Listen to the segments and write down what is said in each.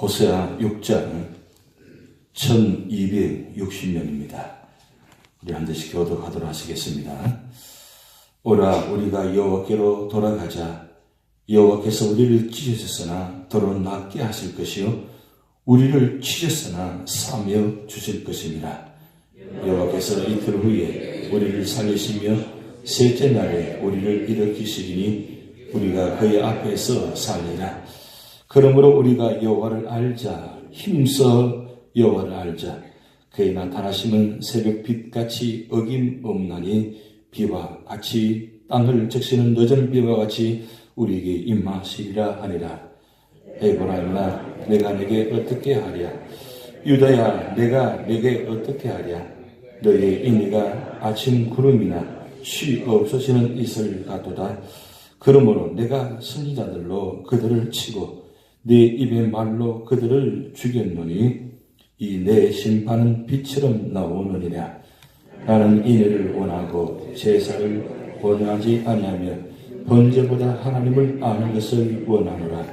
호세아 6장 1260년입니다. 우리 한 절씩 교독하도록 하시겠습니다. 오라 우리가 여호와께로 돌아가자. 여호와께서 우리를 찢으셨으나 더러 낫게 하실 것이요 우리를 찢으셨으나 사며 주실 것입니다. 여호와께서 이틀 후에 우리를 살리시며 셋째 날에 우리를 일으키시리니 우리가 그의 앞에서 살리라. 그러므로 우리가 여호와를 알자. 힘써 여호와를 알자. 그의 나타나심은 새벽빛같이 어김없나니 비와 같이 땅을 적시는 늦은 비와 같이 우리에게 임하시리라 하니라. 에브라임아 내가 내게 어떻게 하랴. 유다야 내가 내게 어떻게 하랴. 너의 인의가 아침 구름이나 쉬 없어지는 이슬 같도다. 그러므로 내가 선지자들로 그들을 치고 네 입의 말로 그들을 죽였노니 이 내 심판은 빛처럼 나오느니라. 나는 인애를 원하고 제사를 원하지 아니하며 번제보다 하나님을 아는 것을 원하노라.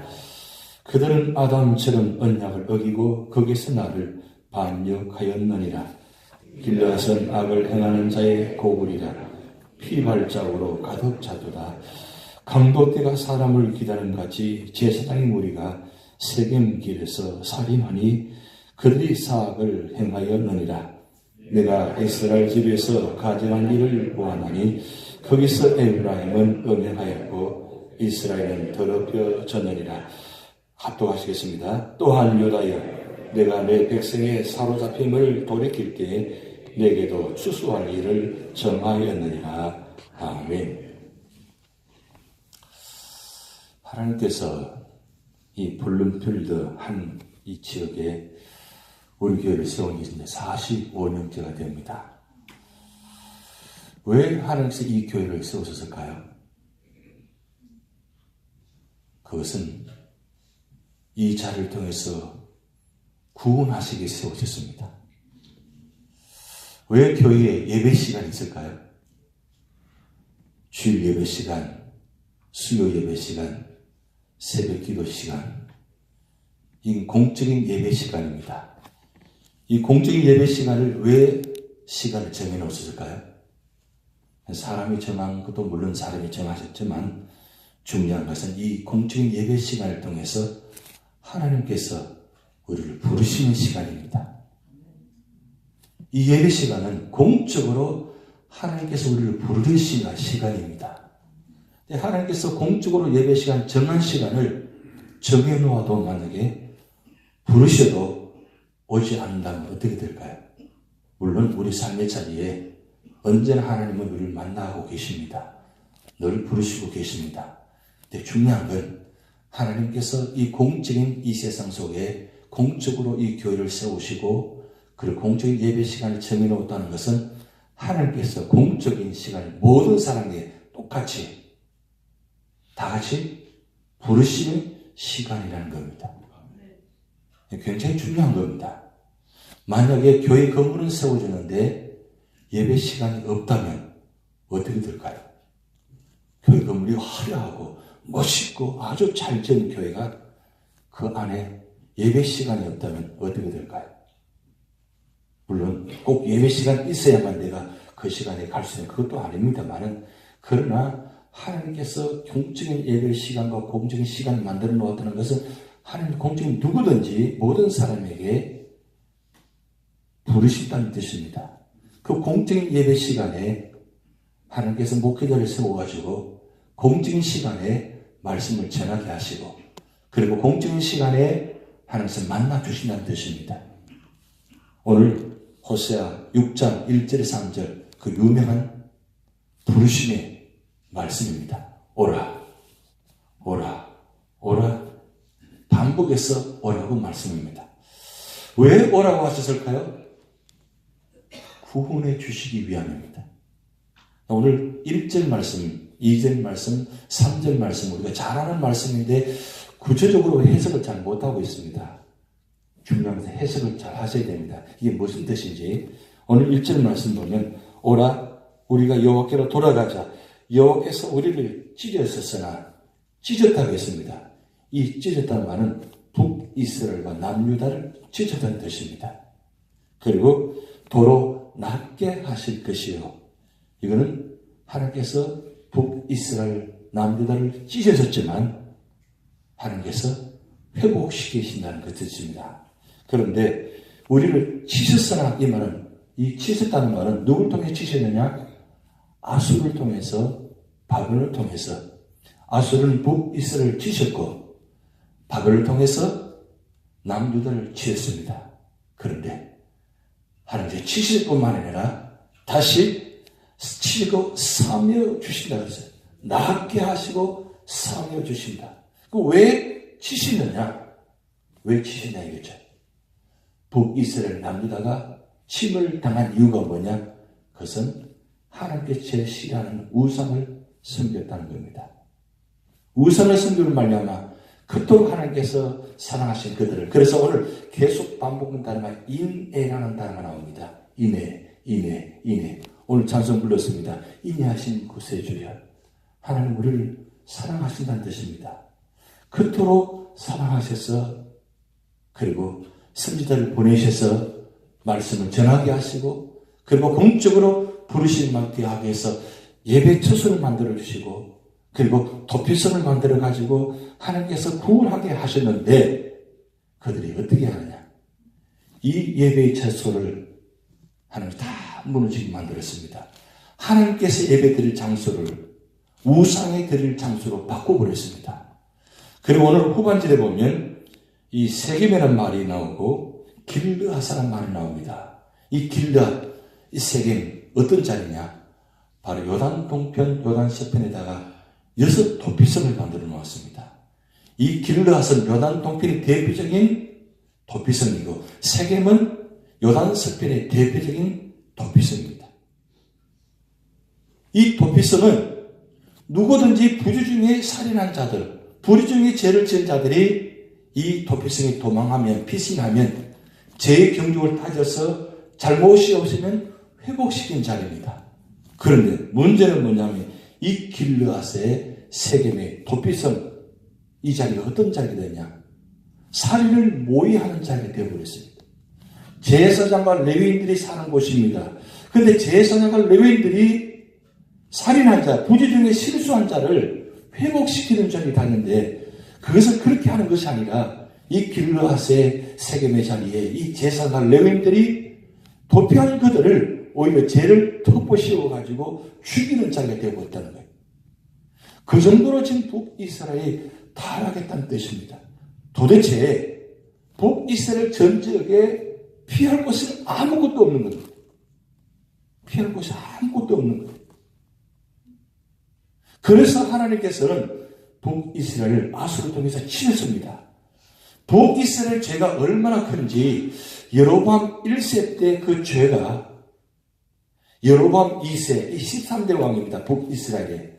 그들은 아담처럼 언약을 어기고 거기서 나를 반역하였느니라. 길르앗은 악을 행하는 자의 고굴이라. 피발자국으로 가득 차도다. 강도떼가 사람을 기다린 같이 제사장의 무리가 세겜길에서 살인하니 그들이 사악을 행하였느니라. 내가 이스라엘 집에서 가정한 일을 보았나니 거기서 에브라임은 음행하였고 이스라엘은 더럽혀졌느니라. 합독하시겠습니다. 또한 유다여 내가 내 백성의 사로잡힘을 돌이킬 때에 내게도 추수할 일을 정하였느니라. 아멘. 하나님께서 이 블룸필드 한 이 지역에 우리 교회를 세운 지 이제 45년째가 됩니다. 왜 하나님께서 이 교회를 세우셨을까요? 그것은 이 자리를 통해서 구원하시기 위해 세우셨습니다. 왜 교회에 예배 시간이 있을까요? 주일 예배 시간, 수요 예배 시간, 새벽 기도 시간, 이 공적인 예배 시간입니다. 이 공적인 예배 시간을 왜 시간을 정해놓으셨을까요? 사람이 정한 것도 물론 사람이 정하셨지만 중요한 것은 이 공적인 예배 시간을 통해서 하나님께서 우리를 부르시는 시간입니다. 이 예배 시간은 공적으로 하나님께서 우리를 부르시는 시간입니다. 하나님께서 공적으로 예배 시간 정한 시간을 정해놓아도 만약에 부르셔도 오지 않는다면 어떻게 될까요? 물론 우리 삶의 자리에 언제나 하나님은 우리를 만나고 계십니다. 늘 부르시고 계십니다. 근데 중요한 건 하나님께서 이 공적인 이 세상 속에 공적으로 이 교회를 세우시고 그리고 공적인 예배 시간을 정해놓았다는 것은 하나님께서 공적인 시간을 모든 사람에게 똑같이 다 같이 부르시는 시간이라는 겁니다. 굉장히 중요한 겁니다. 만약에 교회 건물은 세워졌는데 예배 시간이 없다면 어떻게 될까요? 교회 건물이 화려하고 멋있고 아주 잘 지은 교회가 그 안에 예배 시간이 없다면 어떻게 될까요? 물론 꼭 예배 시간이 있어야만 내가 그 시간에 갈 수 있는 그것도 아닙니다만은 그러나 하나님께서 공적인 예배 시간과 공적인 시간을 만들어 놓았다는 것은 하나님 공적인 누구든지 모든 사람에게 부르신다는 뜻입니다. 그 공적인 예배 시간에 하나님께서 목회자를 세워가지고 공적인 시간에 말씀을 전하게 하시고 그리고 공적인 시간에 하나님께서 만나주신다는 뜻입니다. 오늘 호세아 6장 1절에서 3절 그 유명한 부르심의 말씀입니다. 오라, 오라, 오라. 반복해서 오라고 말씀입니다. 왜 오라고 하셨을까요? 구원해 주시기 위함입니다. 오늘 1절 말씀, 2절 말씀, 3절 말씀 우리가 잘 아는 말씀인데 구체적으로 해석을 잘 못하고 있습니다. 중요한 것은 해석을 잘 하셔야 됩니다. 이게 무슨 뜻인지 오늘 1절 말씀 보면 오라 우리가 여호와께로 돌아가자. 여호와께서 우리를 찢으셨으나 찢었다고 했습니다. 이 찢었다는 말은 북이스라엘과 남유다를 찢어던 뜻입니다. 그리고 도로 낫게 하실 것이요. 이거는 하나님께서 북이스라엘 남유다를 찢어졌지만 하나님께서 회복시키신다는 그 뜻입니다. 그런데 우리를 치셨으나 이 말은, 이 치셨다는 말은 누굴 통해 치셨느냐? 아수를 통해서, 바벨을 통해서. 아수는 북이스라엘을 치셨고 바벨을 통해서 남유다를 치셨습니다. 그런데 하나님께서 치실 뿐만 아니라 다시 치시고 사며 주신다 그랬어요. 낫게 하시고 사며 주신다. 왜 치시느냐? 왜 치시냐 이거죠. 북이스라엘 남유다가 침을 당한 이유가 뭐냐? 그것은 하나님께 제시하는 우상을 섬겼다는 겁니다. 우상을 섬기는 말미암아 그토록 하나님께서 사랑하신 그들을. 그래서 오늘 계속 반복된 단어가 인애라는 단어가 나옵니다. 인애. 오늘 찬송 불렀습니다. 인애하신 구세주여. 하나님 우리를 사랑하신다는 뜻입니다. 그토록 사랑하셔서 그리고 선지자를 보내셔서 말씀을 전하게 하시고 그리고 공적으로 부르신 만큼 하게 해서 예배 처소를 만들어 주시고 그리고 도피성을 만들어 가지고 하나님께서 구원하게 하셨는데 그들이 어떻게 하느냐? 이 예배의 처소를 하나님 다 무너지게 만들었습니다. 하나님께서 예배 드릴 장소를 우상에 드릴 장소로 바꿔버렸습니다. 그리고 오늘 후반절에 보면 이 세겜이라는 말이 나오고 길르앗이라는 말이 나옵니다. 이 길르앗, 이 세겜 어떤 자리냐? 바로 요단 동편, 요단 서편에다가 6 도피성을 만들어 놓았습니다. 이 길르앗은 요단 동편의 대표적인 도피성이고 세겜은 요단 서편의 대표적인 도피성입니다. 이 도피성은 누구든지 부주 중에 살인한 자들, 부주 중에 죄를 지은 자들이 이 도피성에 도망하면, 피신하면 죄의 경중을 따져서 잘못이 없으면 회복시킨 자리입니다. 그런데 문제는 뭐냐면 이 길르앗의 세겜의 도피성, 이 자리가 어떤 자리가 되냐? 살인을 모의하는 자리가 되어버렸습니다. 제사장과 레위인들이 사는 곳입니다. 그런데 제사장과 레위인들이 살인한 자, 부지 중에 실수한 자를 회복시키는 자리에 다녔는데 그것을 그렇게 하는 것이 아니라 이 길르앗의 세겜의 자리에 이 제사장과 레위인들이 도피한 그들을 오히려 죄를 덮어씌워가지고 죽이는 자리가 되어버렸다는 거예요. 그 정도로 지금 북이스라엘이 타락했다는 뜻입니다. 도대체 북이스라엘 전 지역에 피할 곳은 아무것도 없는 겁니다. 피할 곳이 아무것도 없는 거예요. 그래서 하나님께서는 북이스라엘을 아수를 통해서 치셨습니다. 북이스라엘 죄가 얼마나 큰지 여로보암 1세 때 그 죄가 여로보암 2세, 이 13대 왕입니다. 북이스라엘에.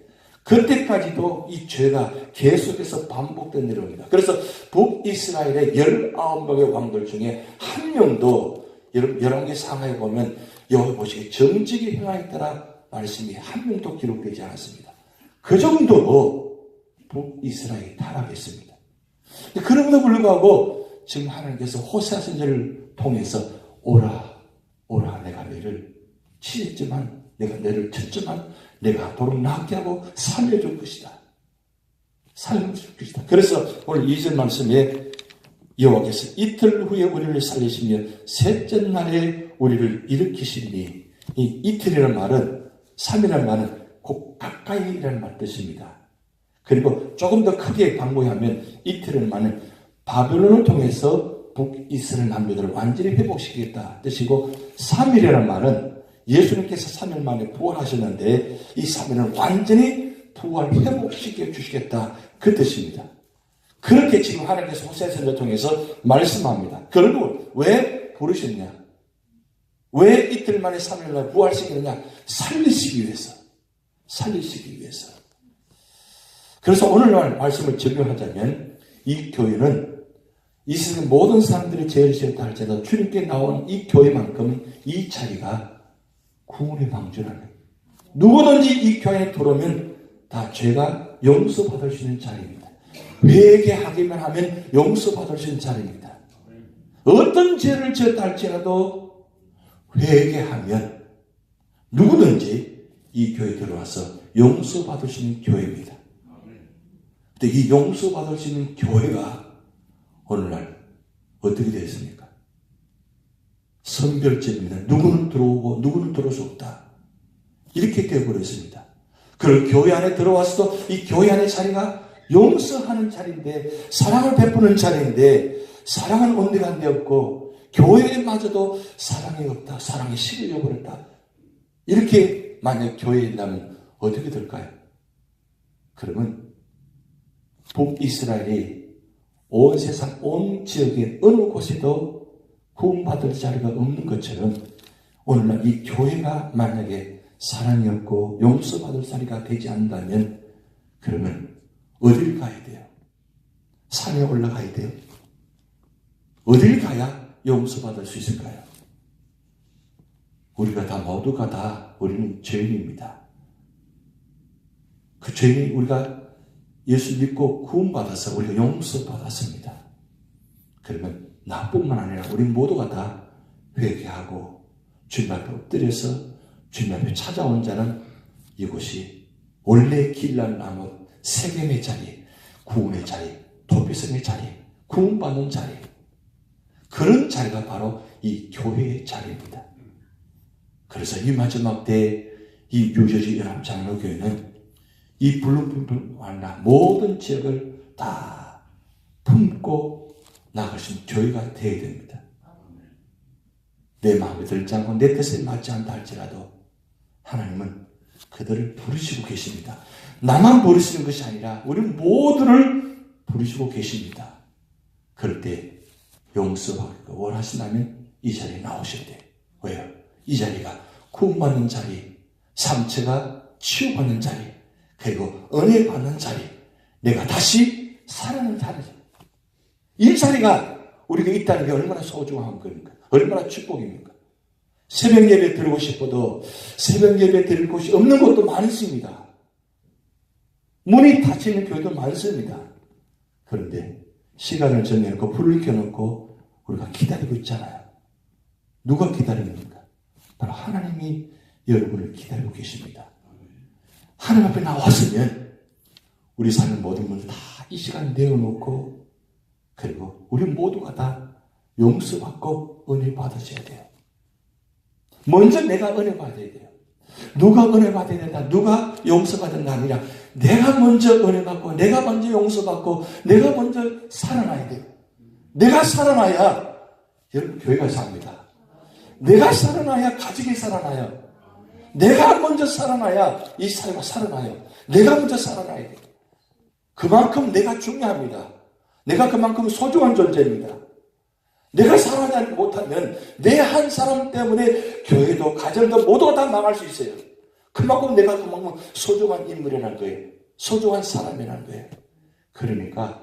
그때까지도 이 죄가 계속해서 반복된 내려옵니다. 그래서 북이스라엘의 19명의 왕들 중에 한 명도 열왕기 상하에 보면 여기 보시기에 정직이 행하였더라 말씀이 한 명도 기록되지 않았습니다. 그 정도로 북이스라엘이 타락했습니다. 그럼에도 불구하고 지금 하나님께서 호세아 선지자를 통해서 오라 내가 너를 치했지만 내가 너를 쳤지만 내가 도록 낫게 하고 살려줄 것이다. 살려줄 것이다. 그래서 오늘 2절 말씀에 여호와께서 이틀 후에 우리를 살리시며 셋째 날에 우리를 일으키시니 이 이틀이라는 말은 3이라는 말은 곧 가까이라는 말 뜻입니다. 그리고 조금 더 크게 강조하면 이틀이라는 말은 바벨론을 통해서 북이스라엘 남녀들을 완전히 회복시키겠다 뜻이고 3일이라는 말은 예수님께서 3일 만에 부활하셨는데 이 3일은 완전히 부활 회복시켜 주시겠다 그 뜻입니다. 그렇게 지금 하나님께서 호세아 선지자를 통해서 말씀합니다. 그리고 왜 부르셨냐? 왜 이틀 만에 3일 만에 부활시키느냐? 살리시기 위해서. 그래서 오늘날 말씀을 적용하자면 이 교회는 이 세상 모든 사람들이 죄를 지었다 할지라도 주님께 나온 이 교회만큼 이 자리가 구원의 방주라는 거예요. 누구든지 이 교회에 들어오면 다 죄가 용서받을 수 있는 자리입니다. 회개하기만 하면 용서받을 수 있는 자리입니다. 어떤 죄를 지었다 할지라도 회개하면 누구든지 이 교회에 들어와서 용서받을 수 있는 교회입니다. 근데 이 용서받을 수 있는 교회가 오늘날 어떻게 되었습니까? 선별제입니다. 누구는 들어오고 누구는 들어올 수 없다. 이렇게 되어버렸습니다. 그리고 교회 안에 들어와서도 이 교회 안의 자리가 용서하는 자리인데, 사랑을 베푸는 자리인데, 사랑은 온데가 되었고, 교회마저도 사랑이 없다. 사랑이 식을 잃어버렸다. 이렇게 만약 교회에 있다면 어떻게 될까요? 그러면 북이스라엘이 온 세상 온 지역에 어느 곳에도 구원받을 자리가 없는 것처럼 오늘날 이 교회가 만약에 사랑이 없고 용서받을 자리가 되지 않는다면 그러면 어딜 가야 돼요? 산에 올라가야 돼요? 어딜 가야 용서받을 수 있을까요? 우리가 다 모두가 다 우리는 죄인입니다. 그 죄인이 우리가 예수 믿고 구원받아서 우리가 용서받았습니다. 그러면 나뿐만 아니라 우리 모두가 다 회개하고 주님 앞에 엎드려서 주님 앞에 찾아온 자는 이곳이 원래 길날 나무 세겜의 자리, 구원의 자리, 도피성의 자리, 구원받는 자리, 그런 자리가 바로 이 교회의 자리입니다. 그래서 이 마지막 때 이 뉴저지 연합장로교회는 이 블룸필드 만나 모든 지역을 다 품고 나갈 수 있는 교회가 되어야 됩니다. 내 마음에 들지 않고 내 뜻에 맞지 않다 할지라도 하나님은 그들을 부르시고 계십니다. 나만 부르시는 것이 아니라 우리 모두를 부르시고 계십니다. 그럴 때 용서하기를 원하신다면 이 자리에 나오셔야 돼요. 왜요? 이 자리가 구원받는 자리, 상처가 치유받는 자리, 그리고 은혜 받는 자리, 내가 다시 살아나는 자리죠. 이 자리가 우리가 있다는 게 얼마나 소중한 겁니까? 얼마나 축복입니까? 새벽 예배 드리고 싶어도 새벽 예배 드릴 곳이 없는 곳도 많습니다. 문이 닫히는 교회도 많습니다. 그런데 시간을 정해놓고 불을 켜놓고 우리가 기다리고 있잖아요. 누가 기다립니까? 바로 하나님이 여러분을 기다리고 계십니다. 하나님 앞에 나왔으면 우리 사는 모든 분들 다 이 시간 내어놓고 그리고 우리 모두가 다 용서받고 은혜 받으셔야 돼요. 먼저 내가 은혜 받아야 돼요. 누가 은혜 받아야 된다, 누가 용서받는다 아니라 내가 먼저 은혜 받고 내가 먼저 용서받고 내가 먼저 살아나야 돼요. 내가 살아나야 여러분 교회가 삽니다. 내가 살아나야 가족이 살아나요. 내가 먼저 살아나야 이 사회가 살아나요. 내가 먼저 살아나야 돼요. 그만큼 내가 중요합니다. 내가 그만큼 소중한 존재입니다. 내가 살아나지 못하면 내 한 사람 때문에 교회도 가정도 모두가 다 망할 수 있어요. 그만큼 내가 그만큼 소중한 인물이라는 거예요. 소중한 사람이라는 거예요. 그러니까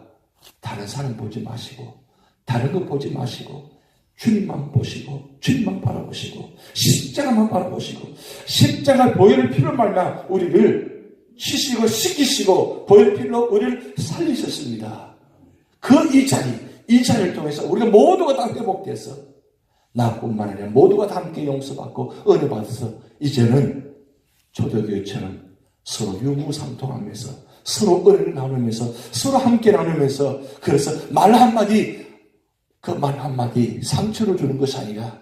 다른 사람 보지 마시고 다른 거 보지 마시고 주님만 보시고 주님만 바라보시고 십자가만 바라보시고 십자가 보혈 피로 말미암아 우리를 치시고 씻기시고 보혈 피로 우리를 살리셨습니다. 이 자리를 통해서 우리가 모두가 다 회복돼서 나뿐만 아니라 모두가 다 함께 용서받고 은혜 받아서 이제는 초대교회처럼 서로 유무상통하면서 서로 은혜를 나누면서 서로 함께 나누면서 그래서 말 한마디 그 말 한마디 상처를 주는 것이 아니라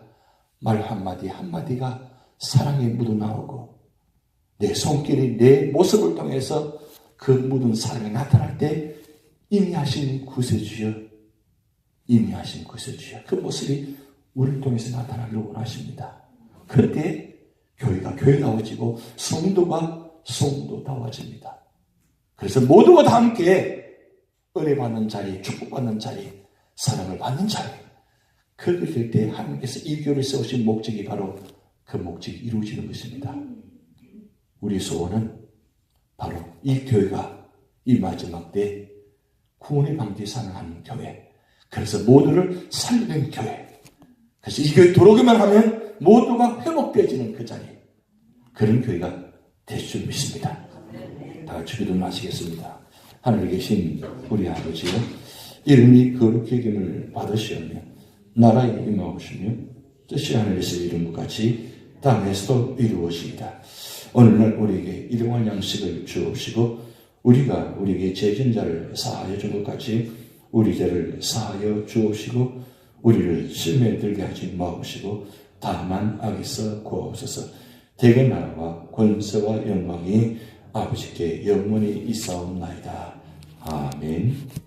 말 한마디 한마디가 사랑의 묻어나오고 내 손길이 내 모습을 통해서 그 묻은 사랑이 나타날 때 이미 하신 구세주여 이미 하신 구세주여 그 모습이 우리를 통해서 나타나기를 원하십니다. 그럴 때 교회가 교회다워지고 성도가 성도다워집니다. 그래서 모두가 다 함께 은혜 받는 자리, 축복받는 자리, 사랑을 받는 자리, 그렇게 될 때 하나님께서 이 교회를 세우신 목적이 바로 그 목적이 이루어지는 것입니다. 우리 소원은 바로 이 교회가 이 마지막 때 구원의 방지 사랑하는 교회, 그래서 모두를 살리는 교회, 그래서 이 교회 들어오기만 하면 모두가 회복되어지는 그 자리, 그런 교회가 될 줄 믿습니다. 다 같이 기도 마치겠습니다. 하늘에 계신 우리 아버지여, 이름이 거룩히 여김을 받으시오며 나라에 임하오시며 뜻이 하늘에서 이룬 것 같이 땅에서도 이루어지이다. 오늘날 우리에게 일용할 양식을 주옵시고 우리가 우리에게 죄진 자를 사하여 준 것 같이 우리 죄를 사하여 주옵시고 우리를 시험에 들게 하지 마옵시고 다만 악에서 구하옵소서. 대개 나라와 권세와 영광이 아버지께 영원히 있사옵나이다. 아멘.